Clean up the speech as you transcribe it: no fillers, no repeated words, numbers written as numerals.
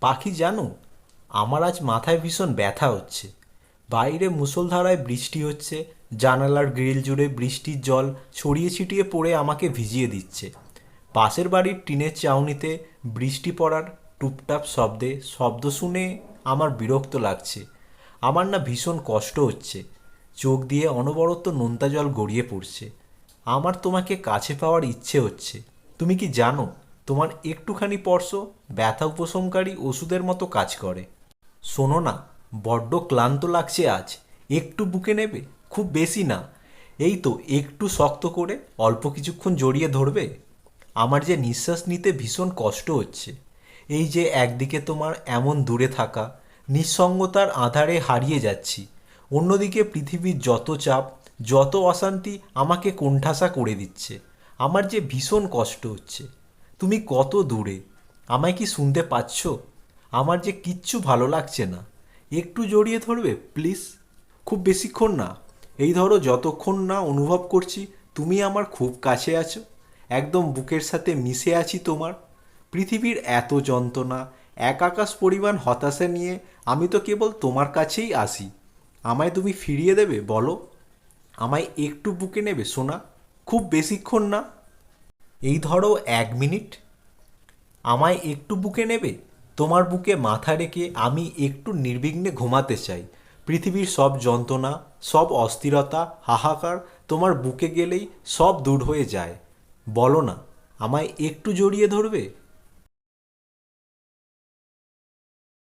পাখি জানো, আমার আজ মাথায় ভীষণ ব্যথা হচ্ছে। বাইরে মুষলধারায় বৃষ্টি হচ্ছে, জানালার গ্রিল জুড়ে বৃষ্টির জল ছড়িয়ে ছিটিয়ে পড়ে আমাকে ভিজিয়ে দিচ্ছে। পাশের বাড়ির টিনের চাউনিতে বৃষ্টি পড়ার টুপটাপ শব্দ শুনে আমার বিরক্ত লাগছে। আমার না ভীষণ কষ্ট হচ্ছে, চোখ দিয়ে অনবরত নোনতা জল গড়িয়ে পড়ছে। আমার তোমাকে কাছে পাওয়ার ইচ্ছে হচ্ছে। তুমি কি জানো, তোমার একটুখানি স্পর্শ ব্যথা উপশমকারী ওষুধের মতো কাজ করে। শোনো না, বড্ড ক্লান্ত লাগছে আজ, একটু বুকে নেবে? খুব বেশি না, এই তো একটু শক্ত করে অল্প কিছুক্ষণ জড়িয়ে ধরবে। আমার যে নিঃশ্বাস নিতে ভীষণ কষ্ট হচ্ছে। এই যে একদিকে তোমার এমন দূরে থাকা, নিঃসঙ্গতার আঁধারে হারিয়ে যাচ্ছি, অন্যদিকে পৃথিবীর যত চাপ, যত অশান্তি আমাকে কোণঠাসা করে দিচ্ছে। আমার যে ভীষণ কষ্ট হচ্ছে। তুমি কত দূরে? আমায় কি শুনতে পাচ্ছ? আমার যে কিচ্ছু ভালো লাগছে না। একটু জড়িয়ে ধরবে প্লিজ? খুব বেশিক্ষণ না, এই ধরো যতক্ষণ না অনুভব করছি তুমি আমার খুব কাছে আছো, একদম বুকের সাথে মিশে আছি তোমার। পৃথিবীর এত যন্ত্রণা, এক আকাশ পরিমাণ হতাশা নিয়ে আমি তো কেবল তোমার কাছেই আসি। আমায় তুমি ফিরিয়ে দেবে বলো? আমায় একটু বুকে নেবে সোনা? খুব বেশিক্ষণ না, এই ধরো 1 মিনিট। আমায় একটু বুকে নেবে? তোমার বুকে মাথা রেখে আমি একটু নির্বিঘ্নে ঘুমাতে চাই। পৃথিবীর সব যন্ত্রণা, সব অস্থিরতা, হাহাকার তোমার বুকে গেলেই সব দূর হয়ে যায়। বলো না, আমায় একটু জড়িয়ে ধরবে?